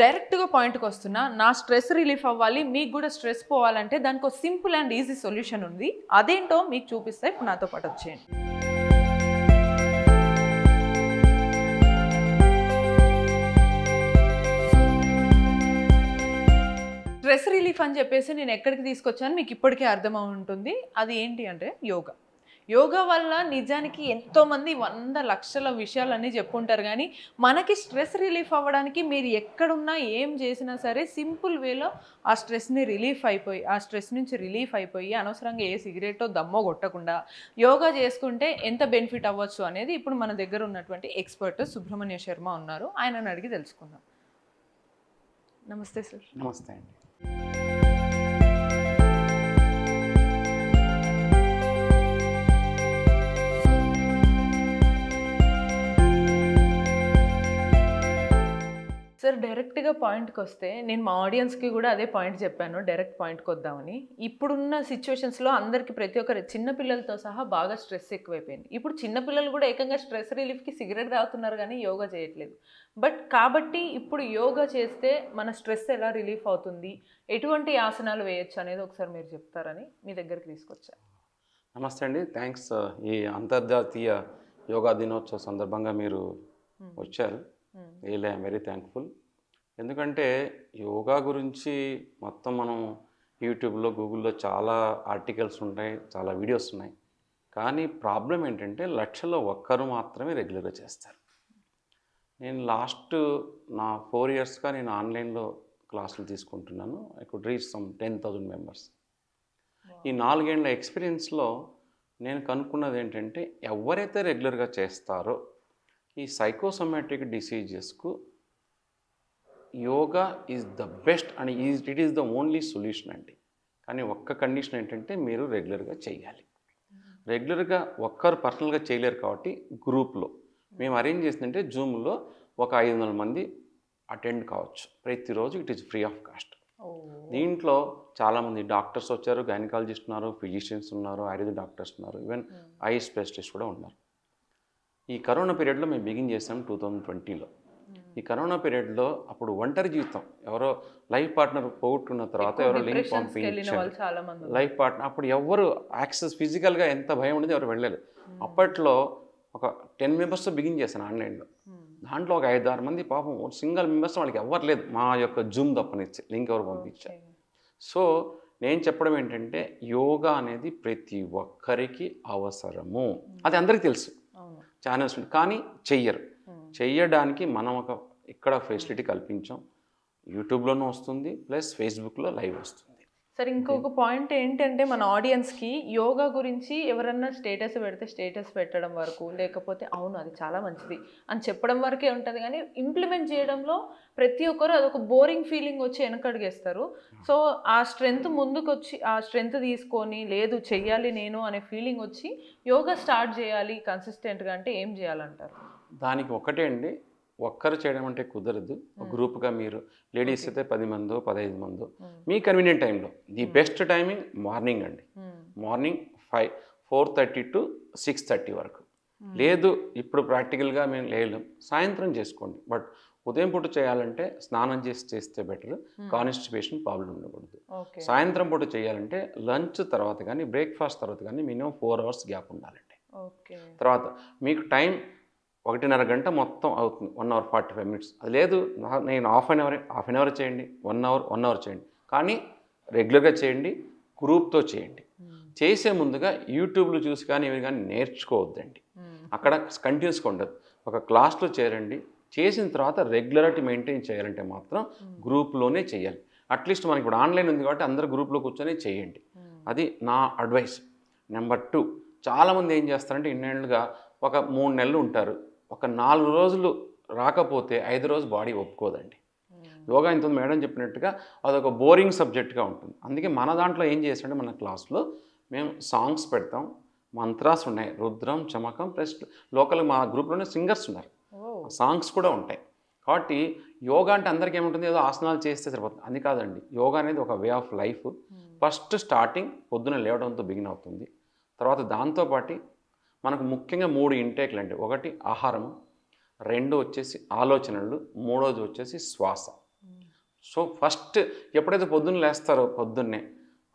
డైరెక్ట్గా పాయింట్కి వస్తున్నా. నా స్ట్రెస్ రిలీఫ్ అవ్వాలి, మీకు కూడా స్ట్రెస్ పోవాలంటే దానికి ఒక సింపుల్ అండ్ ఈజీ సొల్యూషన్ ఉంది. అదేంటో మీకు చూపిస్తా. ఇప్పుడు నాతో పాటు వచ్చేయండి. స్ట్రెస్ రిలీఫ్ అని చెప్పేసి నేను ఎక్కడికి తీసుకొచ్చాను మీకు ఇప్పటికే అర్థమై ఉంటుంది. అది ఏంటి అంటే యోగా. యోగా వల్ల నిజానికి ఎంతోమంది 100 లక్షల విషయాలన్నీ చెప్పుకుంటారు, కానీ మనకి స్ట్రెస్ రిలీఫ్ అవ్వడానికి మీరు ఎక్కడున్నా ఏం చేసినా సరే సింపుల్ వేలో ఆ స్ట్రెస్ని ఆ స్ట్రెస్ నుంచి రిలీఫ్ అయిపోయి అనవసరంగా ఏ సిగరెటో దమ్మో కొట్టకుండా యోగా చేసుకుంటే ఎంత బెనిఫిట్ అవ్వచ్చు అనేది ఇప్పుడు మన దగ్గర ఉన్నటువంటి ఎక్స్పర్ట్ సుబ్రహ్మణ్య శర్మ ఉన్నారు. ఆయనను అడిగి తెలుసుకుందాం. నమస్తే సార్. నమస్తే అండి. సార్, డైరెక్ట్గా పాయింట్కి వస్తే నేను మా ఆడియన్స్కి కూడా అదే పాయింట్ చెప్పాను, డైరెక్ట్ పాయింట్కి వద్దామని. ఇప్పుడున్న సిచ్యువేషన్స్లో అందరికీ ప్రతి ఒక్కరు చిన్నపిల్లలతో సహా బాగా స్ట్రెస్ ఎక్కువైపోయింది. ఇప్పుడు చిన్నపిల్లలు కూడా ఏకంగా స్ట్రెస్ రిలీఫ్కి సిగరెట్ తాగుతున్నారు కానీ యోగా చేయట్లేదు. కాబట్టి ఇప్పుడు యోగా చేస్తే మన స్ట్రెస్ ఎలా రిలీఫ్ అవుతుంది, ఎటువంటి ఆసనాలు వేయచ్చు అనేది ఒకసారి మీరు చెప్తారని మీ దగ్గరికి తీసుకొచ్చారు. నమస్తే అండి. థ్యాంక్స్. ఈ అంతర్జాతీయ యోగా దినోత్సవ సందర్భంగా మీరు వచ్చారు. Really I'm very thankful. ఎందుకంటే యోగా గురించి మొత్తం మనం యూట్యూబ్లో గూగుల్లో చాలా ఆర్టికల్స్ ఉంటాయి, చాలా వీడియోస్ ఉన్నాయి. కానీ ప్రాబ్లం ఏంటంటే లక్షల్లో ఒక్కరు మాత్రమే రెగ్యులర్గా చేస్తారు. నేను లాస్ట్ 4 ఇయర్స్గా నేను ఆన్లైన్లో క్లాసులు తీసుకుంటున్నాను. I could reach some 10,000 members. ఈ 4 ఏళ్ళ ఎక్స్పీరియన్స్లో నేను కనుక్కున్నది ఏంటంటే ఎవరైతే రెగ్యులర్గా చేస్తారో ఈ సైకోసోమాటిక్ డిసీజెస్కు yoga is the best and it is the only solution అండి. కానీ ఒక్క కండిషన్ ఏంటంటే మీరు రెగ్యులర్గా చేయాలి. రెగ్యులర్గా ఒక్కరు పర్సనల్గా చేయలేరు కాబట్టి గ్రూప్లో మేము అరేంజ్ చేసిందంటే జూమ్లో ఒక 500 మంది అటెండ్ కావచ్చు ప్రతిరోజు. It is free of cost. దీంట్లో చాలామంది డాక్టర్స్ వచ్చారు, గైనకాలజిస్ట్ ఉన్నారు, ఫిజిషియన్స్ ఉన్నారు, ఆయుర్వేద డాక్టర్స్ ఉన్నారు, ఈవెన్ ఐ స్పెషలిస్ట్ కూడా ఉన్నారు. ఈ కరోనా పీరియడ్లో మేము బిగిన్ చేసాం 2020లో. ఈ కరోనా పీరియడ్లో అప్పుడు ఒంటరి జీవితం, ఎవరో లైఫ్ పార్ట్నర్ పోగొట్టుకున్న తర్వాత ఎవరో లింక్ పంపించారు లైఫ్ పార్ట్నర్. అప్పుడు ఎవరు యాక్సెస్ ఫిజికల్గా ఎంత భయం ఉండేది, ఎవరు వెళ్ళలేదు. అప్పట్లో ఒక 10 మెంబర్స్ బిగిన్ చేశాను ఆన్లైన్లో. దాంట్లో ఒక 5-6 మంది పాపం సింగిల్ మెంబర్స్ వాళ్ళకి ఎవరు లేదు, మా యొక్క జూమ్ తప్పనిచ్చి లింక్ ఎవరు పంపించారు. సో నేను చెప్పడం ఏంటంటే యోగా అనేది ప్రతి ఒక్కరికి అవసరము. అది అందరికీ తెలుసు, ఛానల్స్ కానీ చెయ్యడానికి మనం ఇక్కడ ఫెసిలిటీ కల్పించాం. యూట్యూబ్లోనూ వస్తుంది, ప్లస్ ఫేస్బుక్లో లైవ్ వస్తుంది. సరే, ఇంకొక పాయింట్ ఏంటంటే మన ఆడియన్స్కి యోగా గురించి ఎవరన్నా స్టేటస్ పెడితే స్టేటస్ పెట్టడం వరకు, లేకపోతే అవును అది చాలా మంచిది అని చెప్పడం వరకే ఉంటుంది, కానీ ఇంప్లిమెంట్ చేయడంలో ప్రతి ఒక్కరు అదొక బోరింగ్ ఫీలింగ్ వచ్చి వెనకడుగేస్తారు. సో ఆ స్ట్రెంగ్త్ ముందుకు వచ్చి ఆ స్ట్రెంగ్త్ తీసుకొని లేదు చెయ్యాలి నేను అనే ఫీలింగ్ వచ్చి యోగా స్టార్ట్ చేయాలి కన్సిస్టెంట్గా అంటే ఏం చేయాలంటారు? దానికి ఒకటే అండి, ఒక్కరు చేయడం అంటే కుదరదు. ఒక గ్రూప్గా మీరు లేడీస్ అయితే 10 మందో 15 మందో మీ కన్వీనియంట్ టైంలో. ది బెస్ట్ టైమింగ్ మార్నింగ్ అండి. మార్నింగ్ 4:30 to 6:30 వరకు. లేదు ఇప్పుడు ప్రాక్టికల్గా మేము లేలేం, సాయంత్రం చేసుకోండి. బట్ ఉదయం పూట చేయాలంటే స్నానం చేస్తే బెటర్, కాన్స్టిపేషన్ ప్రాబ్లం ఉండకూడదు. సాయంత్రం పూట చేయాలంటే లంచ్ తర్వాత కానీ బ్రేక్ఫాస్ట్ తర్వాత కానీ మినిమం 4 hours గ్యాప్ ఉండాలండి. తర్వాత మీకు టైం 1.5 గంట మొత్తం అవుతుంది, 1 hour 45 minutes. అది లేదు నేను హాఫ్ అన్ అవర్ చేయండి, 1 hour చేయండి, కానీ రెగ్యులర్గా చేయండి, గ్రూప్తో చేయండి. చేసే ముందుగా యూట్యూబ్లో చూసి కానీ ఇవి కానీ నేర్చుకోవద్దండి. అక్కడ కంటిన్యూస్గా ఉండదు. ఒక క్లాస్లో చేరండి, చేసిన తర్వాత రెగ్యులారిటీ మెయింటైన్ చేయాలంటే మాత్రం గ్రూప్లోనే చేయాలి. అట్లీస్ట్ మనకి ఇప్పుడు ఆన్లైన్ ఉంది కాబట్టి అందరూ గ్రూప్లో కూర్చొని చేయండి. అది నా అడ్వైస్. నెంబర్ 2, చాలామంది ఏం చేస్తారంటే ఇన్నేళ్ళుగా ఒక 3 నెలలు ఉంటారు, ఒక 4 రోజులు రాకపోతే 5వ రోజు బాడీ ఒప్పుకోదండి. యోగా ఇంత మేడం చెప్పినట్టుగా అదొక బోరింగ్ సబ్జెక్ట్గా ఉంటుంది. అందుకే మన దాంట్లో ఏం చేసామంటే మన క్లాస్లో మేము సాంగ్స్ పెడతాం, మంత్రాస్ ఉన్నాయి, రుద్రం చమకం, ప్లస్ లోకల్ మా గ్రూప్లోనే సింగర్స్ ఉన్నారు, సాంగ్స్ కూడా ఉంటాయి. కాబట్టి యోగా అంటే అందరికీ ఏముంటుంది, ఏదో ఆసనాలు చేస్తే సరిపోతుంది, అది కాదండి. యోగా అనేది ఒక way of life. First starting పొద్దున లేవడంతో బిగిన్ అవుతుంది. తర్వాత దాంతోపాటు మనకు ముఖ్యంగా 3 ఇంటేక్లు అండి. 1 ఆహారము, 2 వచ్చేసి ఆలోచనలు, 3వది వచ్చేసి శ్వాస. సో ఫస్ట్ ఎప్పుడైతే పొద్దున్న లేస్తారో పొద్దున్నే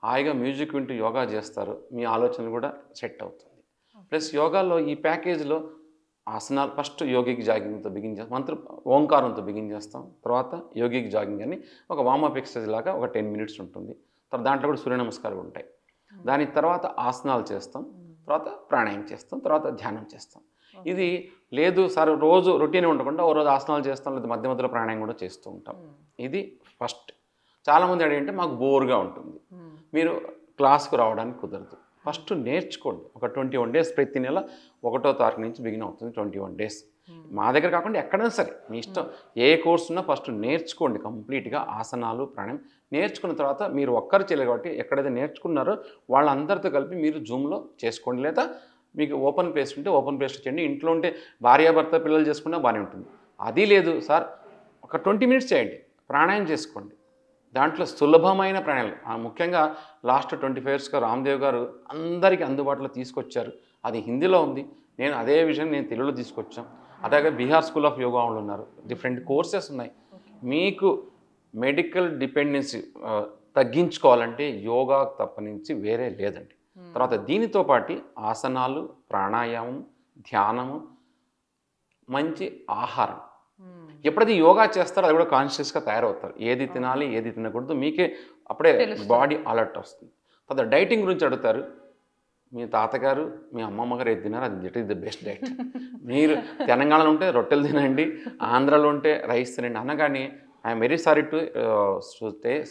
హాయిగా మ్యూజిక్ వింటూ యోగా చేస్తారో మీ ఆలోచన కూడా సెట్ అవుతుంది. ప్లస్ యోగాలో ఈ ప్యాకేజ్లో ఆసనాలు ఫస్ట్ యోగిక్ జాగింగ్తో బిగిన్ చేస్తాం, ఓంకారంతో బిగిన్ చేస్తాం, తర్వాత యోగిక్ జాగింగ్ అని ఒక వార్మప్ ఎక్సర్సైజ్ లాగా ఒక 10 minutes ఉంటుంది. తర్వాత దాంట్లో కూడా సూర్య నమస్కారాలు ఉంటాయి. దాని తర్వాత ఆసనాలు చేస్తాం, తర్వాత ప్రాణాయామం చేస్తాం, తర్వాత ధ్యానం చేస్తాం. ఇది లేదు సార్ రోజు రొటీన్ ఉండకుండా ఓ రోజు ఆసనాలు చేస్తాం, లేదా మధ్య మధ్యలో ప్రాణాయామం కూడా చేస్తూ ఉంటాం. ఇది ఫస్ట్. చాలామంది అడిగితే మాకు బోర్గా ఉంటుంది, మీరు క్లాస్కు రావడానికి కుదరదు. ఫస్ట్ నేర్చుకోండి. ఒక 21 days ప్రతి నెల 1వ తారీఖు నుంచి బిగిన్ అవుతుంది. 21 days మా దగ్గర కాకుండా ఎక్కడైనా సరే మీ ఇష్టం, ఏ కోర్సు ఉన్నా ఫస్ట్ నేర్చుకోండి కంప్లీట్గా. ఆసనాలు ప్రాణాయామం నేర్చుకున్న తర్వాత మీరు ఒక్కరు చేయలేదు కాబట్టి ఎక్కడైతే నేర్చుకున్నారో వాళ్ళందరితో కలిపి మీరు జూమ్లో చేసుకోండి, లేదా మీకు ఓపెన్ ప్లేస్ ఉంటే ఓపెన్ ప్లేస్లో చేయండి. ఇంట్లో ఉంటే భార్యాభర్త పిల్లలు చేసుకున్నా బాగానే ఉంటుంది. అది లేదు సార్ ఒక 20 minutes చేయండి, ప్రాణాయామం చేసుకోండి. దాంట్లో సులభమైన ప్రాణాయామం ముఖ్యంగా లాస్ట్ 25 yearsగా రామ్దేవ్ గారు అందరికీ అందుబాటులో తీసుకొచ్చారు. అది హిందీలో ఉంది, నేను అదే విషయం నేను తెలుగులో తీసుకొచ్చాను. అలాగే బీహార్ స్కూల్ ఆఫ్ యోగా వాళ్ళు ఉన్నారు, డిఫరెంట్ కోర్సెస్ ఉన్నాయి. మీకు మెడికల్ డిపెండెన్సీ తగ్గించుకోవాలంటే యోగా తప్పనించి వేరే లేదండి. తర్వాత దీనితో పాటు ఆసనాలు, ప్రాణాయామం, ధ్యానము, మంచి ఆహారం. ఎప్పుడైతే యోగా చేస్తారో అది కూడా కాన్షియస్గా తయారవుతారు. ఏది తినాలి ఏది తినకూడదు మీకే అప్పుడే బాడీ అలర్ట్ వస్తుంది. తర్వాత డైటింగ్ గురించి అడుగుతారు. మీ తాతగారు మీ అమ్మమ్మ గారు ఏది తినారు అది it is the best diet. మీరు తెలంగాణలో ఉంటే రొట్టెలు తినండి, ఆంధ్రాలో ఉంటే రైస్ తినండి అనగానే I'm very sorry to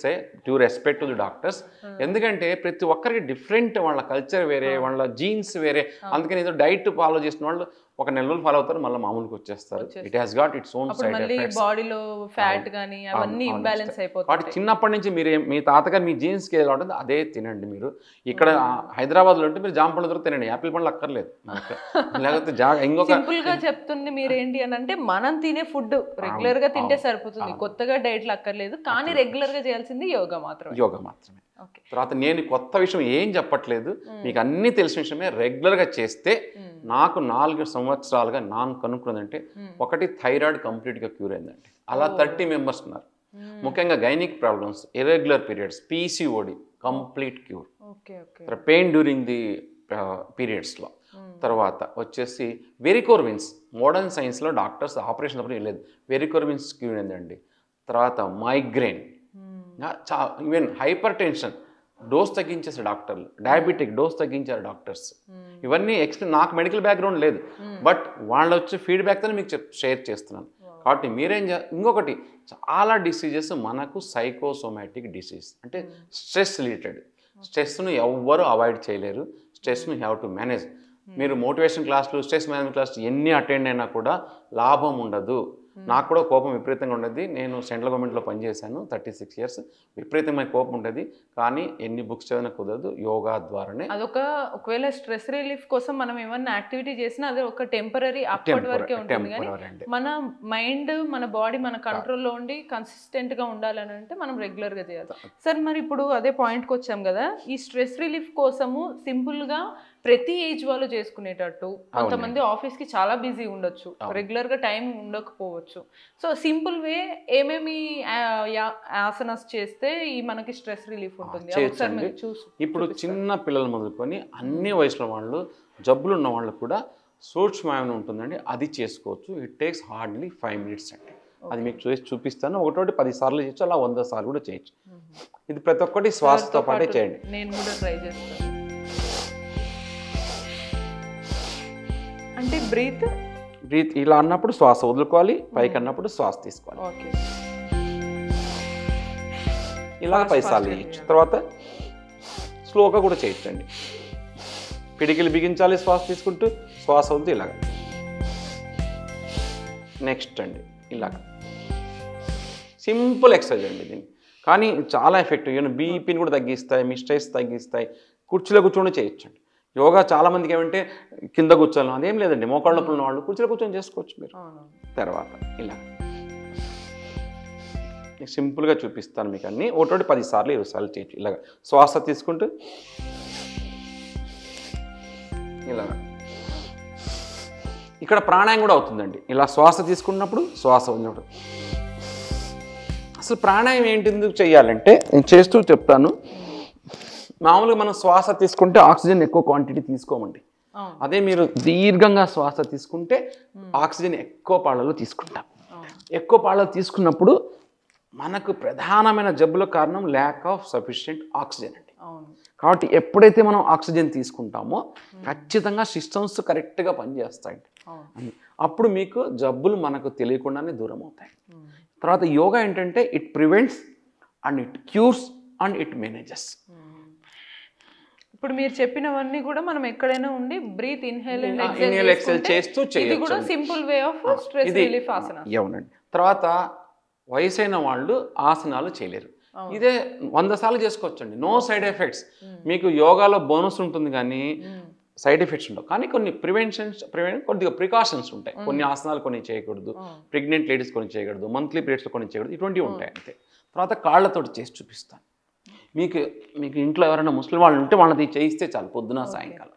say due respect to the doctors. ఎందుకంటే ప్రతి ఒక్కరికి డిఫరెంట్, వాళ్ళ కల్చర్ వేరే, వాళ్ళ జీన్స్ వేరే. అందుకని ఏదో డైట్ ఫాలో చేసిన వాళ్ళు ఒక నెల రోజులు ఫాలో అవుతారు, మళ్ళీ మామూలుకి వచ్చేస్తారు. It has got its own side effects. బాడీలో ఫ్యాట్ గానీ అవన్నీ ఇంబ్యాలెన్స్ అయిపోతాయి. కాబట్టి చిన్నప్పటి నుంచి మీరు మీ తాతగారు మీ జీన్స్కి ఏదో ఉంటుంది అదే తినండి. మీరు ఇక్కడ హైదరాబాద్లో ఉంటే మీరు జామ పండ్లు దొరికి తినండి, యాపిల్ పండ్లు అక్కర్లేదు. లేకపోతే ఇంకొక సింపుల్ గా చెప్తుంది మీరు ఏంటి అని అంటే, మనం తినే ఫుడ్ రెగ్యులర్ గా తింటే సరిపోతుంది, కొత్తగా డైట్లు అక్కర్లేదు. కానీ రెగ్యులర్ గా చేయాల్సింది యోగా మాత్రమే. యోగా మాత్రమే. తర్వాత నేను కొత్త విషయం ఏం చెప్పట్లేదు, మీకు అన్నీ తెలిసిన విషయమే. రెగ్యులర్గా చేస్తే నాకు 4 సంవత్సరాలుగా నాన్ కనుక్కున్నదంటే, ఒకటి థైరాయిడ్ కంప్లీట్గా క్యూర్ అయిందండి. అలా 30 members ఉన్నారు. ముఖ్యంగా gynaec problems, irregular periods, PCOD complete cure. Pain during the పీరియడ్స్లో. తర్వాత వచ్చేసి వెరికోర్ వెయిన్స్, మోడర్న్ సైన్స్లో డాక్టర్స్ ఆపరేషన్ అప్పుడు వెళ్ళలేదు, వెరికోర్ వెయిన్స్ క్యూర్ అయిందండి. తర్వాత migraine, even hypertension dose తగ్గించేసారు డాక్టర్లు, డయాబెటిక్ డోస్ తగ్గించారు డాక్టర్స్. ఇవన్నీ నాకు మెడికల్ బ్యాక్గ్రౌండ్ లేదు, బట్ వాళ్ళు వచ్చే ఫీడ్బ్యాక్తో మీకు షేర్ చేస్తున్నాను. కాబట్టి మీరేం ఇంకొకటి చాలా డిసీజెస్ మనకు సైకోసోమాటిక్ డిసీజ్, అంటే స్ట్రెస్ రిలేటెడ్. స్ట్రెస్ను ఎవ్వరూ అవాయిడ్ చేయలేరు, స్ట్రెస్ను హ్యావ్ టు మేనేజ్. మీరు మోటివేషన్ క్లాసులు, స్ట్రెస్ మేనేజ్మెంట్ క్లాసులు ఎన్ని అటెండ్ అయినా కూడా లాభం ఉండదు. నాకు కూడా కోపం విపరీతంగా ఉండేది. నేను సెంట్రల్ గవర్నమెంట్లో పనిచేశాను 36 years. విపరీతమైన కోపం ఉండేది, కానీ ఎన్ని బుక్స్ చదివినా కుదరదు, యోగా ద్వారానే. ఒకవేళ స్ట్రెస్ రిలీఫ్ కోసం మనం ఏమన్నా యాక్టివిటీ చేసినా అది ఒక టెంపరీ, అప్పటి వరకే ఉంటుంది. కానీ మన మైండ్, మన బాడీ మన కంట్రోల్లో ఉండి కన్సిస్టెంట్గా ఉండాలని అంటే మనం రెగ్యులర్గా చేయాలి. సార్ మరి ఇప్పుడు అదే పాయింట్కి వచ్చాం కదా, ఈ స్ట్రెస్ రిలీఫ్ కోసము సింపుల్గా ప్రతి ఏజ్ వాళ్ళు చేసుకునేటట్టు, కొంతమంది ఆఫీస్కి చాలా బిజీ ఉండొచ్చు, రెగ్యులర్గా టైం ఉండకపోవచ్చు. సో సింపుల్ వే ఏమేమి ఆసనాస్ చేస్తే ఈ మనకి స్ట్రెస్ రిలీఫ్ ఉంటుంది? ఇప్పుడు చిన్న పిల్లలు మొదలుకొని అన్ని వయసులో వాళ్ళు, జబ్బులు ఉన్న వాళ్ళు కూడా సూక్ష్మమైన ఉంటుందండి, అది చేసుకోవచ్చు. ఇట్ టేక్స్ హార్డ్లీ 5 minutes అండి. అది మీకు చూపిస్తాను. ఒకటి 10 సార్లు చేయొచ్చు, అలా 100 సార్లు కూడా చేయొచ్చు. ఇది ప్రతి ఒక్కటి శ్వాసతో పాటే చేయండి. నేను కూడా ట్రై చేస్తాను. అంటే బ్రీత్ ఇలా అన్నప్పుడు శ్వాస వదులుకోవాలి, పైకి అన్నప్పుడు శ్వాస తీసుకోవాలి. ఇలా 10 సార్లు చేయొచ్చు. తర్వాత స్లోగా కూడా చేయొచ్చండి. పిడికిలు బిగించాలి శ్వాస తీసుకుంటూ, శ్వాస వద్దు ఇలాగ. నెక్స్ట్ అండి ఇలాగ సింపుల్ ఎక్సర్సైజ్ అండి దీన్ని, కానీ చాలా ఎఫెక్టివ్. ఈవెన్ బీపీని కూడా తగ్గిస్తాయి, మీ స్ట్రెస్ తగ్గిస్తాయి. కుర్చీలో కూర్చొని చేయొచ్చండి. యోగా చాలామందికి ఏమంటే కింద కూర్చోను, అదేం లేదండి. మోకాళ్ళ నొప్పులు ఉన్న వాళ్ళు కుర్చీలో కూర్చొని చేసుకోవచ్చు మీరు. తర్వాత ఇలా సింపుల్గా చూపిస్తాను మీకు అన్నీ. ఒకటి 10 సార్లు 20 సార్లు చేయొచ్చు. ఇలాగ శ్వాస తీసుకుంటూ ఇలాగ. ఇక్కడ ప్రాణాయామం కూడా అవుతుందండి. ఇలా శ్వాస తీసుకున్నప్పుడు, శ్వాస వదిలినప్పుడు అసలు ప్రాణాయామం ఏంటి, ఎందుకు చేయాలంటే నేను చేస్తూ చెప్తాను. మామూలుగా మనం శ్వాస తీసుకుంటే ఆక్సిజన్ ఎక్కువ క్వాంటిటీ తీసుకోమండి. అదే మీరు దీర్ఘంగా శ్వాస తీసుకుంటే ఆక్సిజన్ ఎక్కువ పాళ్ళలో తీసుకుంటాం. ఎక్కువ పాళ్ళలో తీసుకున్నప్పుడు మనకు ప్రధానమైన జబ్బుల కారణం ల్యాక్ ఆఫ్ సఫిషియెంట్ ఆక్సిజన్ అండి. కాబట్టి ఎప్పుడైతే మనం ఆక్సిజన్ తీసుకుంటామో ఖచ్చితంగా సిస్టమ్స్ కరెక్ట్గా పనిచేస్తాయండి. అప్పుడు మీకు జబ్బులు మనకు తెలియకుండానే దూరం అవుతాయి. తర్వాత యోగా ఏంటంటే it prevents and it cures and it manages. ఇప్పుడు మీరు చెప్పినవన్నీ కూడా మనం ఎక్కడైనా ఉండి బ్రీత్ ఇన్హేల్ ఎక్సెల్ చేస్తూ ఇది కూడా simple way of stress relief asana. అవునండి. తర్వాత వయసైన వాళ్ళు ఆసనాలు చేయలేరు. ఇదే 100 సార్లు చేసుకోవచ్చండి. No side effects. మీకు యోగాలో బోనస్ ఉంటుంది కానీ సైడ్ ఎఫెక్ట్స్ ఉండవు. కానీ కొన్ని కొద్దిగా ప్రికాషన్స్ ఉంటాయి. కొన్ని ఆసనాలు కొన్ని చేయకూడదు, ప్రెగ్నెంట్ లేడీస్ కొన్ని చేయకూడదు, మంత్లీ పీరియడ్స్లో కొన్ని చేయకూడదు, ఇటువంటివి ఉంటాయి అంతే. తర్వాత కాళ్ళతోటి చేసి చూపిస్తాను. మీకు ఇంట్లో ఎవరైనా ముస్లిం వాళ్ళు ఉంటే వాళ్ళది చేయిస్తే చాలు, పొద్దున సాయంకాలం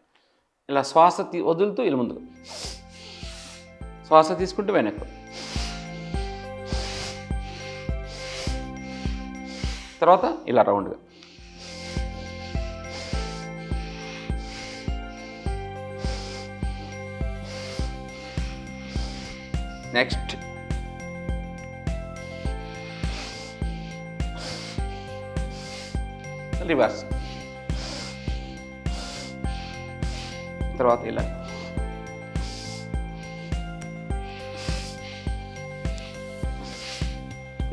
ఇలా శ్వాస వదులుతూ ఇలా ముందుకు, శ్వాస తీసుకుంటూ వెనక్కు, తర్వాత ఇలా రౌండ్గా. నెక్స్ట్ రివర్స్, తర్వాత ఇలా.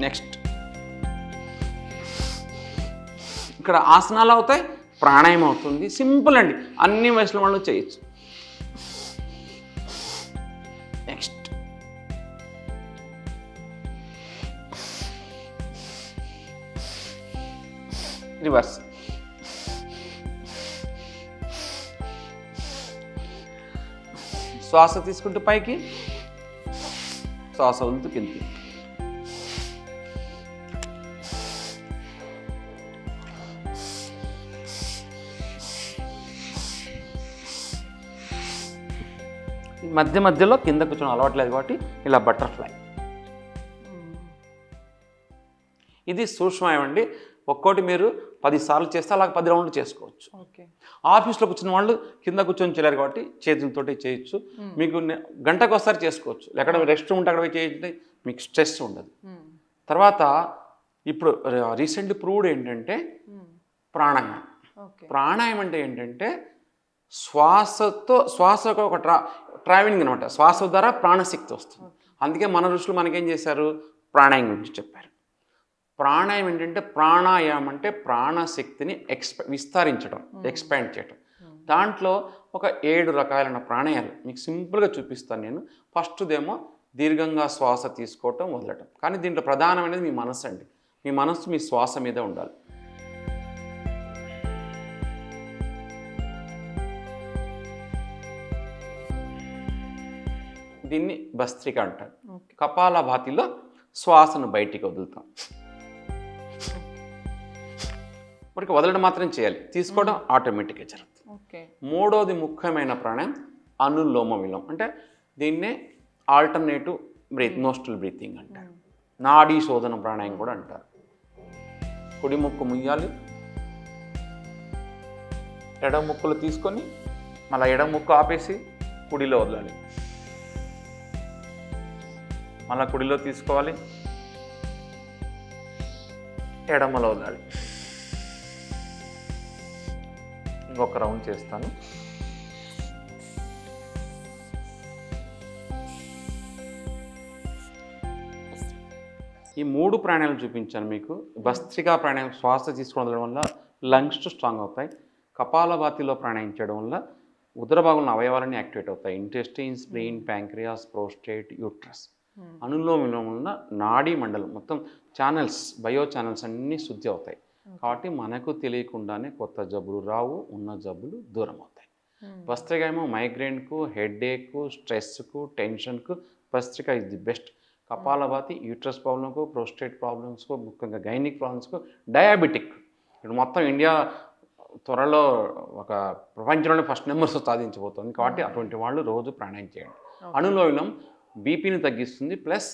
నెక్స్ట్ ఇక్కడ ఆసనాలు అవుతాయి, ప్రాణాయామం అవుతుంది. సింపుల్ అండి, అన్ని వయసుల వాళ్ళు చేయొచ్చు. నెక్స్ట్ రివర్స్, శ్వాస తీసుకుంటూ పైకి, శ్వాస వదులుతూ కిందికి. మధ్య మధ్యలో కింద కూర్చొని అలవాట్లేదు కాబట్టి ఇలా బటర్ఫ్లై. ఇది సూక్ష్మం అండి. ఒక్కోటి మీరు 10 సార్లు చేస్తే అలాగ 10 రౌండ్లు చేసుకోవచ్చు. ఆఫీస్లో కూర్చున్న వాళ్ళు కింద కూర్చొని చేయలేరు కాబట్టి చేతులతోటి చేయొచ్చు. మీకు గంటకు ఒకసారి చేసుకోవచ్చు. ఎక్కడ రెస్ట్ రూమ్ ఉంటే అక్కడ చేయండి, మీకు స్ట్రెస్ ఉండదు. తర్వాత ఇప్పుడు రీసెంట్లీ ప్రూవ్డ్ ఏంటంటే ప్రాణాయామం. ప్రాణాయామం అంటే ఏంటంటే శ్వాసకు ఒక ట్రావెలింగ్ అనమాట. శ్వాస ద్వారా ప్రాణశక్తి వస్తుంది. అందుకే మన ఋషులు మనకేం చేశారు, ప్రాణాయామం గురించి చెప్పారు. ప్రాణాయామం ఏంటంటే ప్రాణాయామం అంటే ప్రాణశక్తిని విస్తరించడం, ఎక్స్పాండ్ చేయడం. దాంట్లో ఒక 7 రకాలైన ప్రాణాయాలు మీకు సింపుల్గా చూపిస్తాను నేను. ఫస్ట్దేమో దీర్ఘంగా శ్వాస తీసుకోవటం, వదలటం. కానీ దీంట్లో ప్రధానమైనది మీ మనస్సు అండి. మీ మనస్సు మీ శ్వాస మీద ఉండాలి. దీన్ని భస్త్రిక అంటారు. కపాలభాతిలో శ్వాసను బయటికి వదులుతాం. మనకి వదలడం మాత్రం చేయాలి, తీసుకోవడం ఆటోమేటిక్గా జరుగుతుంది. మూడోది ముఖ్యమైన ప్రాణాయామం అనులోమ విలోమం. అంటే దీన్నే ఆల్టర్నేటివ్ నోస్ట్రల్ బ్రీతింగ్ అంటారు. నాడీ శోధన ప్రాణాయామం కూడా అంటారు. కుడి ముక్కు ముయ్యాలి, ఎడమ ముక్కులు తీసుకొని మళ్ళీ ఎడమ ముక్కు ఆపేసి కుడిలో వదలాలి. మళ్ళీ కుడిలో తీసుకోవాలి, ఎడమలో వదలాలి. ఇంకొక రౌండ్ చేస్తాను. ఈ 3 ప్రాణాయాలు చూపించాను మీకు. భస్త్రికా ప్రాణాయామం శ్వాస తీసుకోవడం వల్ల లంగ్స్ స్ట్రాంగ్ అవుతాయి. కపాలభాతిలో ప్రాణాయామం చేయడం వల్ల ఉదర భాగంలో అవయవాలన్నీ యాక్టివేట్ అవుతాయి. Intestine, spleen, pancreas, prostate, uterus. Anulom విలోమం వల్ల నాడీ మండలం మొత్తం ఛానల్స్, బయో ఛానల్స్ అన్నీ శుద్ధి అవుతాయి. కాబట్టి మనకు తెలియకుండానే కొత్త జబ్బులు రావు, ఉన్న జబ్బులు దూరం అవుతాయి. భస్త్రిక ఏమో మైగ్రేన్కు, హెడేక్కు, స్ట్రెస్కు, టెన్షన్కు భస్త్రిక ఇస్ ది బెస్ట్. కపాలభాతి యూట్రస్ ప్రాబ్లంకు, ప్రోస్టేట్ ప్రాబ్లమ్స్కు, ముఖ్యంగా గైనిక్ ప్రాబ్లమ్స్కు, డయాబెటిక్. ఇప్పుడు మొత్తం ఇండియా త్వరలో ఒక ప్రపంచంలోనే ఫస్ట్ నెంబర్స్ సాధించబోతుంది. కాబట్టి అటువంటి వాళ్ళు రోజు ప్రాణాయామం చేయండి. అనులోమ బీపీని తగ్గిస్తుంది, ప్లస్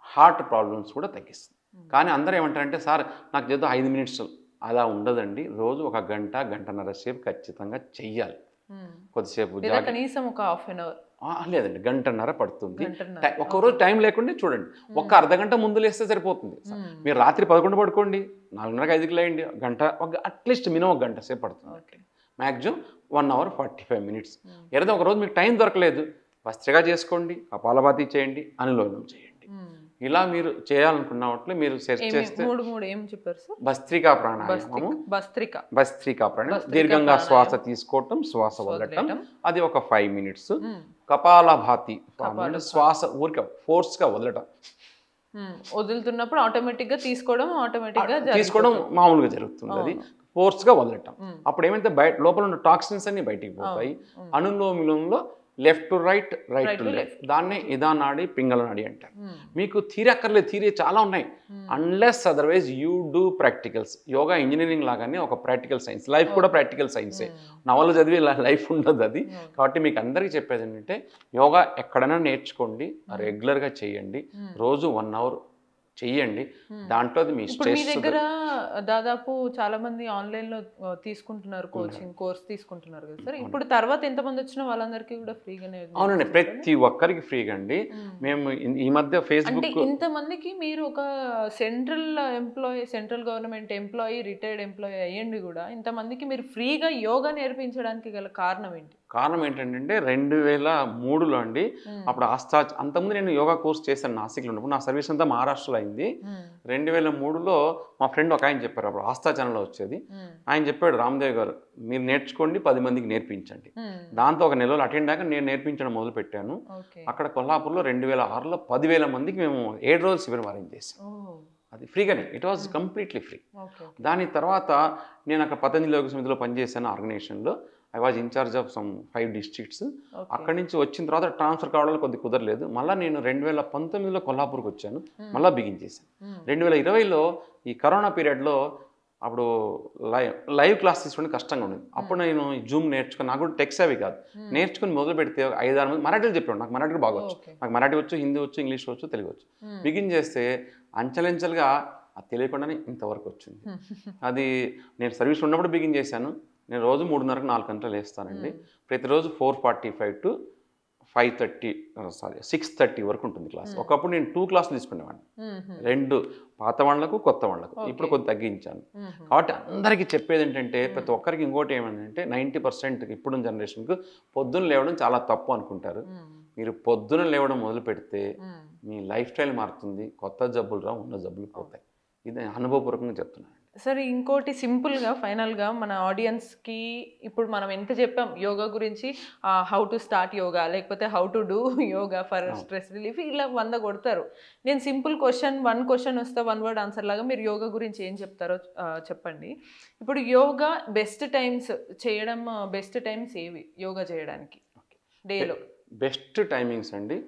హార్ట్ ప్రాబ్లమ్స్ కూడా తగ్గిస్తుంది. కానీ అందరూ ఏమంటారంటే సార్ నాకు ఏదో 5 మినిట్స్ అలా ఉండదండి. రోజు ఒక గంట, గంటన్నర సేపు ఖచ్చితంగా చెయ్యాలి. కొద్దిసేపు కనీసం ఒక హాఫ్ అన్ అవర్ లేదండి, గంటన్నర పడుతుంది. ఒక్కరోజు టైం లేకుండా చూడండి, ఒక్క అర్ధగంట ముందు లేస్తే సరిపోతుంది. మీరు రాత్రి 11 పడుకోండి, 4:30కి 5కి లేండి, గంట అట్లీస్ట్ మినిమం ఒక గంట సేపు పడుతుంది. Maximum 1 hour 45 minutes. ఏదైనా ఒక రోజు మీకు టైం దొరకలేదు, భస్త్రిగా చేసుకోండి, కపాలభాతి చేయండి, అనులోమం చేయండి. ఇలా మీరు చేయాలనుకున్నట్లు మీరు సెర్చ్ చేస్తే ఏం చెప్పారు సార్? భస్త్రికా ప్రాణాయామము, భస్త్రికా ప్రాణాయామం, దీర్ఘంగా శ్వాస తీసుకోవటం, శ్వాస వదలటం, అది ఒక 5 మినిట్స్. కపాలభాతి శ్వాస ఊరికే ఫోర్స్గా వదలటం, వదులుతున్నప్పుడు ఆటోమేటిక్గా తీసుకోవడం మామూలుగా జరుగుతుంది. అది ఫోర్స్గా వదలటం. అప్పుడు ఏమైతే లోపల ఉన్న టాక్సిన్స్ అన్ని బయటికి పోతాయి. అనులోమిలంలో left to right, right to left, దాన్నే ఇదా నాడి, పింగళ నాడి అంటారు. మీకు థియరీ అక్కర్లేదు, థియరీ చాలా ఉన్నాయి. Unless otherwise you do practicals. Yoga engineering లాగానే ఒక ప్రాక్టికల్ సైన్స్, లైఫ్ కూడా ప్రాక్టికల్ సైన్సే. నవలు చదివి లైఫ్ ఉండదు అది. కాబట్టి మీకు అందరికీ చెప్పేది ఏంటంటే యోగా ఎక్కడైనా నేర్చుకోండి, రెగ్యులర్గా చేయండి, రోజు 1 అవర్ చెయ్యండి. దాంట్లో మీ స్ట్రెస్. మీ దగ్గర దాదాపు చాలా మంది ఆన్లైన్ లో తీసుకుంటున్నారు, కోచింగ్ కోర్స్ తీసుకుంటున్నారు కదా సార్. ఇప్పుడు తర్వాత ఎంతమంది వచ్చినా వాళ్ళందరికీ కూడా ఫ్రీగానే? అవునండి, ప్రతి ఒక్కరికి ఫ్రీగా అండి. మేము ఈ మధ్య ఫేస్బుక్, అంటే ఇంతమందికి మీరు ఒక central government employee, retired employee అయ్యండి కూడా ఇంతమందికి మీరు ఫ్రీగా యోగా నేర్పించడానికి గల కారణం ఏంటి? కారణం ఏంటంటే 2003లో అండి, అప్పుడు అంతకుముందు నేను యోగా కోర్స్ చేశాను నాసిక్లో ఉన్నప్పుడు. నా సర్వీస్ అంతా మహారాష్ట్రలో అయింది. 2003లో మా ఫ్రెండ్ ఒక ఆయన చెప్పారు, అప్పుడు ఆస్థా ఛానల్లో వచ్చేది. ఆయన చెప్పాడు, రామ్దేవ్ గారు మీరు నేర్చుకోండి, 10 మందికి నేర్పించండి. దాంతో ఒక నెలలో అటెండ్ అయ్యాక నేను నేర్పించడం మొదలు పెట్టాను. అక్కడ కొల్హాపూర్లో 2006లో 10,000 మందికి మేము 7 రోజులు శిబిరం అరేంజ్ చేసాం. అది ఫ్రీగానే, ఇట్ వాజ్ కంప్లీట్లీ ఫ్రీ. దాని తర్వాత నేను అక్కడ పతంజలి యోగ సమితిలో పనిచేశాను ఆర్గనైజేషన్లో. I was incharge of some 5 districts. అక్కడి నుంచి వచ్చిన తర్వాత ట్రాన్స్ఫర్ కావడానికి కొద్దిగా కుదరలేదు. మళ్ళీ నేను 2019లో కొల్హాపూర్కి వచ్చాను, మళ్ళీ బిగించేసాను. 2020లో ఈ కరోనా పీరియడ్లో అప్పుడు లైవ్ క్లాస్ తీసుకోవడానికి కష్టంగా ఉండేది. అప్పుడు నేను జూమ్ నేర్చుకుని, నాకు కూడా టెక్స్ అవి కాదు, నేర్చుకుని మొదలు పెడితే 5-6 మంది మరాఠీలు చెప్పాడు. నాకు మరాఠీ బాగా వచ్చు, నాకు మరాఠీ వచ్చు, హిందీ వచ్చు, ఇంగ్లీష్ వచ్చు, తెలుగు వచ్చు. బిగిన్ చేస్తే అంచెలంచెలుగా అది తెలియకుండానే ఇంతవరకు వచ్చింది. అది నేను సర్వీస్ ఉన్నప్పుడు బిగిన్ చేశాను. నేను రోజు 3:30కు 4 గంటలు వేస్తానండి. ప్రతిరోజు 4:45 to 6:30 వరకు ఉంటుంది క్లాస్. ఒకప్పుడు నేను 2 క్లాసులు తీసుకునేవాడిని, 2 పాత వాళ్ళకు, కొత్త వాళ్ళకు. ఇప్పుడు కొద్ది తగ్గించాను. కాబట్టి అందరికీ చెప్పేది ఏంటంటే, ప్రతి ఒక్కరికి ఇంకోటి ఏమంటే 90% ఇప్పుడున్న జనరేషన్కు పొద్దున్న లేవడం చాలా తప్పు అనుకుంటారు. మీరు పొద్దున లేవడం మొదలు పెడితే మీ లైఫ్ స్టైల్ మారుతుంది, కొత్త జబ్బులు రావు, ఉన్న జబ్బులు పోతాయి. ఇది అనుభవపూర్వకంగా చెప్తున్నాను. సరే, ఇంకోటి సింపుల్గా ఫైనల్గా మన ఆడియన్స్కి, ఇప్పుడు మనం ఎంత చెప్పాం యోగా గురించి, హౌ టు స్టార్ట్ యోగా, లేకపోతే how to do yoga for stress relief, ఇలా 100 కొడతారు. నేను సింపుల్ వన్ క్వశ్చన్ వస్తే 1 word ఆన్సర్ లాగా మీరు యోగా గురించి ఏం చెప్తారో చెప్పండి. ఇప్పుడు యోగా బెస్ట్ టైమ్స్ ఏవి యోగా చేయడానికి డేలో? బెస్ట్ టైమింగ్స్ అండి,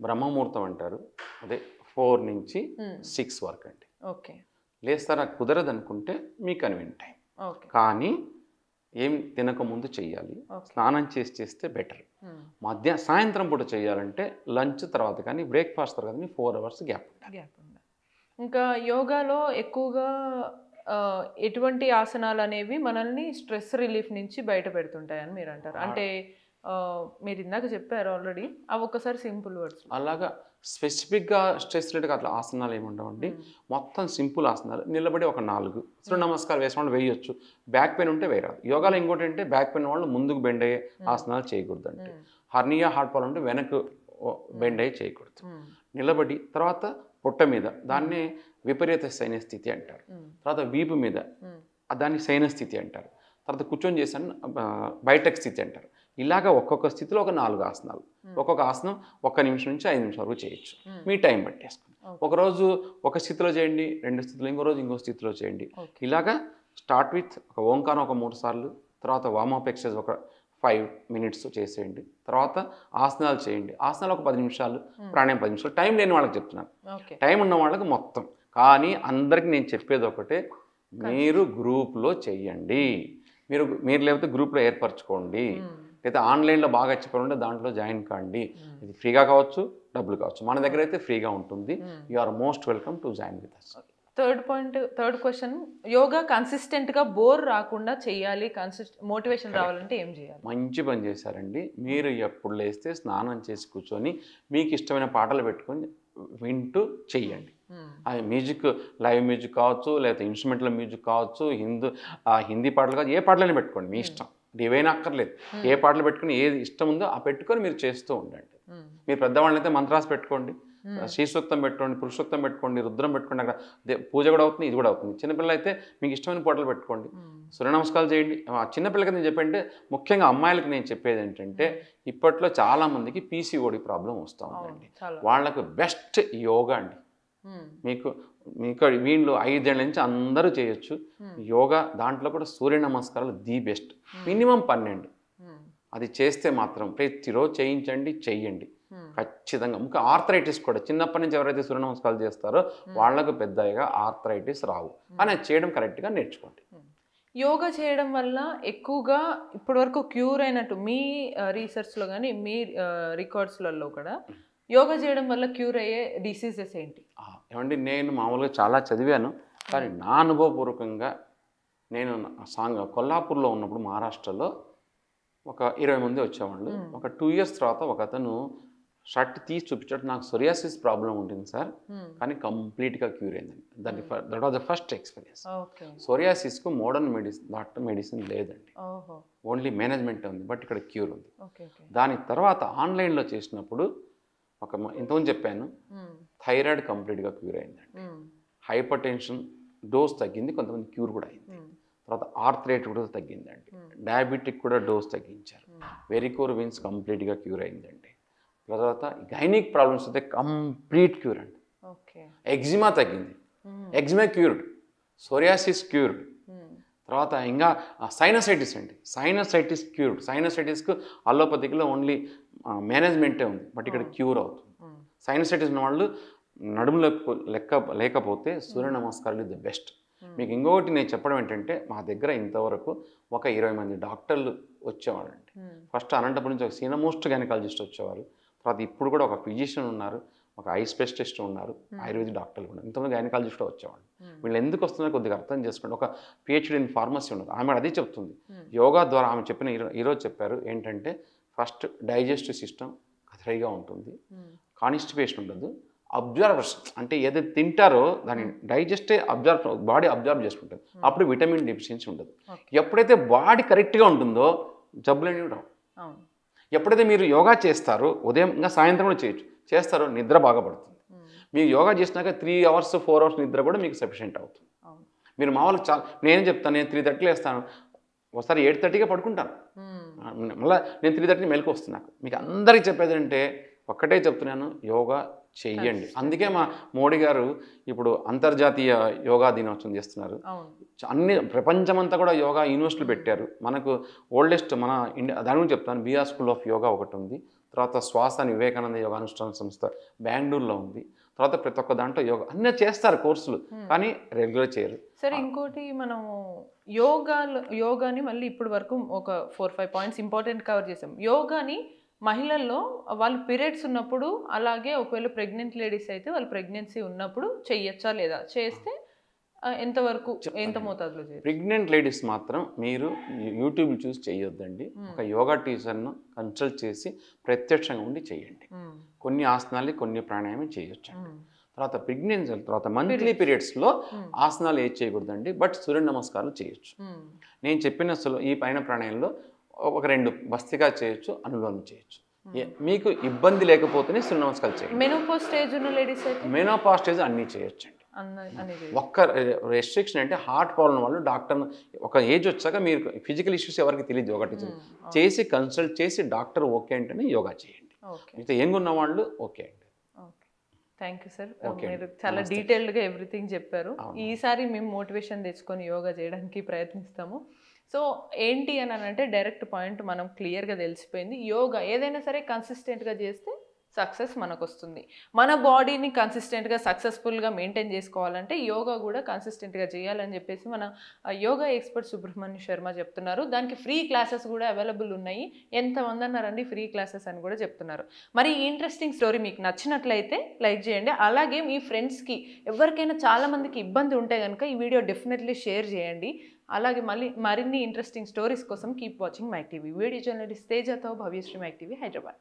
బ్రహ్మముహూర్తం అంటారు, అదే 4 నుంచి 6 వరకు అండి. ఓకే. లేస్తారా కుదరదు అనుకుంటే మీ కన్వీనియంట్ టైం. కానీ ఏం తినకముందు చెయ్యాలి, స్నానం చేస్తే బెటర్. సాయంత్రం పూట చేయాలంటే లంచ్ తర్వాత కానీ, బ్రేక్ఫాస్ట్ తర్వాత కానీ 4 hours గ్యాప్ ఉండాలి. ఇంకా యోగాలో ఎక్కువగా ఎటువంటి ఆసనాలు అనేవి మనల్ని స్ట్రెస్ రిలీఫ్ నుంచి బయట పెడుతుంటాయని మీరు అంటారు? అంటే మీరు ఇందాక చెప్పారు ఆల్రెడీ, అవి ఒక్కసారి సింపుల్ వర్డ్స్. అలాగా స్పెసిఫిక్గా స్ట్రెస్ రిలేటెడ్ అట్లా ఆసనాలు ఏమి ఉండవండి. మొత్తం సింపుల్ ఆసనాలు. నిలబడి ఒక 4 సూర్య నమస్కారం వేసిన వాళ్ళు వేయొచ్చు. బ్యాక్ పెయిన్ ఉంటే వేయరాదు. యోగాలో ఇంకోటి అంటే బ్యాక్ పెయిన్ వాళ్ళు ముందుకు బెండ్ అయ్యే ఆసనాలు చేయకూడదు. అంటే హర్నియా హార్ట్ ప్రాబ్లం ఉంటే వెనక్కు బెండ్ అయ్యి చేయకూడదు. నిలబడి తర్వాత పొట్ట మీద, దాన్నే విపరీత శయన స్థితి అంటారు. తర్వాత వీపు మీద, దాన్ని శయన స్థితి అంటారు. తర్వాత కూర్చొని చేసాను బయటకు స్థితి అంటారు. ఇలాగా ఒక్కొక్క స్థితిలో ఒక 4 ఆసనాలు. ఒక్కొక్క ఆసనం 1 నిమిషం నుంచి 5 నిమిషాల వరకు చేయొచ్చు, మీ టైం పట్టేసుకుని. ఒకరోజు ఒక స్థితిలో చేయండి, 2 స్థితిలో, ఇంకో రోజు ఇంకో స్థితిలో చేయండి. ఇలాగా స్టార్ట్ విత్ ఒక ఓంకారం ఒక 3 సార్లు, తర్వాత వార్మప్ ఎక్సర్సైజ్ ఒక 5 minutes చేసేయండి. తర్వాత ఆసనాలు చేయండి. ఆసనాలు ఒక 10 నిమిషాలు, ప్రాణాయామం 10 నిమిషాలు. టైం లేని వాళ్ళకి చెప్తున్నాను, టైం ఉన్న వాళ్ళకి మొత్తం. కానీ అందరికీ నేను చెప్పేది ఒకటే, మీరు గ్రూప్లో చెయ్యండి. మీరు లేకపోతే గ్రూప్లో ఏర్పరచుకోండి, లేదా ఆన్లైన్లో బాగా చెప్పాలంటే దాంట్లో జాయిన్ కాండి. ఇది ఫ్రీగా కావచ్చు, డబ్బులు కావచ్చు. మన దగ్గర అయితే ఫ్రీగా ఉంటుంది. You are most welcome to join with us. Third question, yoga కన్సిస్టెంట్గా బోర్ రాకుండా చేయాలి, మోటివేషన్ రావాలంటే ఏం చేయాలి? మంచి పని చేశారండి. మీరు ఎప్పుడు లేస్తే స్నానం చేసి కూర్చొని మీకు ఇష్టమైన పాటలు పెట్టుకొని వింటూ చెయ్యండి. అది మ్యూజిక్, లైవ్ మ్యూజిక్ కావచ్చు, లేకపోతే ఇన్స్ట్రుమెంటల్ మ్యూజిక్ కావచ్చు, హిందీ పాటలు కావచ్చు, ఏ పాటలైనా పెట్టుకోండి మీ ఇష్టం. ఏవైనా అక్కర్లేదు. ఏ పాటలు పెట్టుకుని ఏది ఇష్టం ఉందో ఆ పెట్టుకొని మీరు చేస్తూ ఉండండి. మీరు పెద్దవాళ్ళని అయితే మంత్రాస్ పెట్టుకోండి, శ్రీసూక్తం పెట్టుకోండి, పురుషోక్తం పెట్టుకోండి, రుద్రం పెట్టుకోండి. అక్కడ పూజ కూడా అవుతుంది, ఇది కూడా అవుతుంది. చిన్నపిల్లలు అయితే మీకు ఇష్టమైన పాటలు పెట్టుకోండి, సూర్య నమస్కారాలు చేయండి. చిన్నపిల్లలకి నేను చెప్పంటే, ముఖ్యంగా అమ్మాయిలకి నేను చెప్పేది ఏంటంటే, ఇప్పట్లో చాలామందికి పీసీఓడి ప్రాబ్లం వస్తూ ఉందండి. వాళ్ళకు బెస్ట్ యోగా అండి. మీకు వీళ్ళు 5 ఏళ్ళ నుంచి అందరూ చేయొచ్చు యోగా. దాంట్లో కూడా సూర్య నమస్కారాలు ది బెస్ట్. మినిమం 12 అది చేస్తే మాత్రం ప్రతిరోజు చేయించండి, చెయ్యండి ఖచ్చితంగా. ఇంకా ఆర్థరైటిస్ కూడా చిన్నప్పటి నుంచి ఎవరైతే సూర్య నమస్కారాలు చేస్తారో వాళ్ళకు పెద్దగా ఆర్థరైటిస్ రావు. కానీ అది చేయడం కరెక్ట్గా నేర్చుకోండి. యోగా చేయడం వల్ల ఎక్కువగా ఇప్పటివరకు క్యూర్ అయినట్టు మీ రీసెర్చ్లో కానీ మీ రికార్డ్స్లలో కూడా యోగా చేయడం వల్ల క్యూర్ అయ్యే డిసీజెస్ ఏంటి? ఏమండి, నేను మామూలుగా చాలా చదివాను, కానీ నా అనుభవపూర్వకంగా నేను కొల్లాపూర్లో ఉన్నప్పుడు మహారాష్ట్రలో ఒక 20 మంది వచ్చేవాళ్ళు. ఒక 2 years తర్వాత ఒక అతను షర్ట్ తీసి చూపించాడు, నాకు సోరియాసిస్ ప్రాబ్లం ఉంటుంది సార్, కానీ కంప్లీట్గా క్యూర్ అయిందండి. That was the first experience. సోరియాసిస్కు మోడర్న్ మెడిసిన్ లేదండి, ఓన్లీ మేనేజ్మెంట్ ఉంది, బట్ ఇక్కడ క్యూర్ ఉంది. దాని తర్వాత ఆన్లైన్లో చేసినప్పుడు ఇంతకుముందు చెప్పాను, థైరాయిడ్ కంప్లీట్గా క్యూర్ అయిందండి. హైపర్ టెన్షన్ డోస్ తగ్గింది, కొంతమంది క్యూర్ కూడా అయింది. తర్వాత ఆర్థరైట్ కూడా తగ్గిందండి. డయాబెటిక్ కూడా డోస్ తగ్గించారు. వెరికోర్ వెయిన్స్ కంప్లీట్గా క్యూర్ అయిందండి. తర్వాత గైనిక్ ప్రాబ్లమ్స్ అయితే కంప్లీట్ క్యూర్ అండి. ఎగ్జిమా తగ్గింది, ఎగ్జిమా క్యూర్డ్, సోరియాసిస్ క్యూర్డ్. తర్వాత ఇంకా సైనసైటిస్ అండి, సైనసైటిస్ క్యూర్డ్. సైనసైటిస్కు అలోపతిక్లో ఓన్లీ మేనేజ్మెంటే ఉంది, బట్ ఇక్కడ క్యూర్ అవుతుంది. సైనసైటిస్ ఉన్న వాళ్ళు నడుములో లేకపోతే సూర్య నమస్కారాలు ది బెస్ట్. మీకు ఇంకొకటి నేను చెప్పడం ఏంటంటే, మా దగ్గర ఇంతవరకు ఒక 20 మంది డాక్టర్లు వచ్చేవాళ్ళండి. ఫస్ట్ అనంతపురం నుంచి ఒక సీనియర్ గైనకాలజిస్ట్ వచ్చేవారు. తర్వాత ఇప్పుడు కూడా ఒక ఫిజిషియన్ ఉన్నారు, ఒక ఐ స్పెషలిస్ట్ ఉన్నారు, ఆయుర్వేదిక్ డాక్టర్లు కూడా. ఇంతమంది గైనకాలజిస్ట్ వచ్చేవాళ్ళు. వీళ్ళు ఎందుకు వస్తున్నారో కొద్దిగా అర్థం చేసుకోండి. ఒక పిహెచ్డి ఇన్ ఫార్మసీ ఉన్నారు, ఆమె అదే చెప్తుంది. యోగా ద్వారా ఆమె చెప్పిన ఈరోజు చెప్పారు ఏంటంటే, ఫస్ట్ డైజెస్టివ్ సిస్టమ్ సరిగా ఉంటుంది, కాన్స్టిపేషన్ ఉండదు, అబ్జర్వర్స్ అంటే ఏదైతే తింటారో దాన్ని డైజెస్టే బాడీ అబ్జర్వ్ చేసుకుంటుంది. అప్పుడు విటమిన్ డెఫిషియన్సీ ఉండదు. ఎప్పుడైతే బాడీ కరెక్ట్గా ఉంటుందో జబ్బులు అనేవి రావు. ఎప్పుడైతే మీరు యోగా చేస్తారో, ఉదయం ఇంకా సాయంత్రం కూడా చేస్తారో, నిద్ర బాగా పడుతుంది. మీరు యోగా చేసినాక 3 hours 4 hours నిద్ర కూడా మీకు సఫిషియెంట్ అవుతుంది. మీరు మామూలుగా నేనేం చెప్తాను, నేను 3:30 వేస్తాను, ఒకసారి 8:30కే పడుకుంటాను, మళ్ళీ నేను 3:30 మెలకు వస్తున్నాను. మీకు అందరికీ చెప్పేది అంటే ఒక్కటే చెప్తున్నాను, యోగా చెయ్యండి. అందుకే మా మోడీ గారు ఇప్పుడు అంతర్జాతీయ యోగా దినోత్సవం చేస్తున్నారు. అన్ని ప్రపంచమంతా కూడా యోగా యూనివర్సిటీలు పెట్టారు. మనకు ఓల్డెస్ట్ మన ఇండియా, దాని గురించి చెప్తాను, బిఆర్ స్కూల్ ఆఫ్ యోగా ఒకటి ఉంది. తర్వాత శ్వాస వివేకానంద యోగానుష్ఠాన సంస్థ బెంగళూరులో ఉంది. తర్వాత ప్రతి ఒక్క దాంట్లో యోగా అన్నీ చేస్తారు కోర్సులు, కానీ రెగ్యులర్ చేయరు. సరే, ఇంకోటి మనము యోగాని మళ్ళీ ఇప్పటి వరకు ఒక 4-5 పాయింట్స్ ఇంపార్టెంట్ కవర్ చేసాం. యోగాని మహిళల్లో వాళ్ళు పీరియడ్స్ ఉన్నప్పుడు, అలాగే ఒకవేళ ప్రెగ్నెంట్ లేడీస్ అయితే వాళ్ళు ప్రెగ్నెన్సీ ఉన్నప్పుడు చెయ్యొచ్చా లేదా, చేస్తే ఎంతవరకు ఎంత మోతాదులో చేయాలి? ప్రెగ్నెంట్ లేడీస్ మాత్రం మీరు యూట్యూబ్ చూసి చేయొద్దండి. ఒక యోగా టీచర్ను కన్సల్ట్ చేసి ప్రత్యక్షంగా ఉండి చేయండి. కొన్ని ఆసనాలు, కొన్ని ప్రాణాయామం చేయొచ్చు. తర్వాత ప్రెగ్నెన్సీ తర్వాత మంత్లీ పీరియడ్స్లో ఆసనాలు ఏది చేయకూడదండి, బట్ సూర్య నమస్కారాలు చేయొచ్చు. నేను చెప్పిన ఈ పైన ప్రాణాయంలో ఒక 2 బస్తిగా చేయొచ్చు, అనులోమం చేయొచ్చు. మీకు ఇబ్బంది లేకపోతేనే సూర్య నమస్కారాలు చేయండి. మెనోపాజ్ స్టేజ్ ఉన్న లేడీస్ అయితే మెనోపాజ్ స్టేజ్ అన్నీ చేయొచ్చండి. ఒక్క రెస్ట్రిక్షన్ అంటే హార్ట్ ప్రాబ్లం వాళ్ళు డాక్టర్ ఒక ఏజ్ వచ్చాక మీరు ఫిజికల్ ఇష్యూస్ ఎవరికి తెలియదు, ఒకటి చేసి కన్సల్ట్ చేసి డాక్టర్ ఓకే అంటేనే యోగా చేయండి. మిగతా ఏంగున్న వాళ్ళు ఓకే అండి. థ్యాంక్ యూ సార్, మీరు చాలా డీటెయిల్డ్గా ఎవ్రీథింగ్ చెప్పారు. ఈసారి మేము మోటివేషన్ తెచ్చుకొని యోగా చేయడానికి ప్రయత్నిస్తాము. సో ఏంటి అని అంటే డైరెక్ట్ పాయింట్ మనం క్లియర్గా తెలిసిపోయింది. యోగా ఏదైనా సరే కన్సిస్టెంట్గా చేస్తే సక్సెస్ మనకు వస్తుంది. మన బాడీని కన్సిస్టెంట్గా సక్సెస్ఫుల్గా మెయింటైన్ చేసుకోవాలంటే యోగా కూడా కన్సిస్టెంట్గా చేయాలని చెప్పేసి మన యోగా ఎక్స్పర్ట్ సుబ్రహ్మణ్య శర్మ చెప్తున్నారు. దానికి ఫ్రీ క్లాసెస్ కూడా అవైలబుల్ ఉన్నాయి. ఎంతమంది అన్నారండి ఫ్రీ క్లాసెస్ అని కూడా చెప్తున్నారు. మరి ఈ ఇంట్రెస్టింగ్ స్టోరీ మీకు నచ్చినట్లయితే లైక్ చేయండి. అలాగే మీ ఫ్రెండ్స్కి ఎవరికైనా చాలామందికి ఇబ్బంది ఉంటే కనుక ఈ వీడియో డెఫినెట్లీ షేర్ చేయండి. అలాగే మరిన్ని ఇంట్రెస్టింగ్ స్టోరీస్ కోసం keep watching Mic TV. Video journalist తేజతో భవ్యశ్రీ, మైక్ టీవీ, హైదరాబాద్.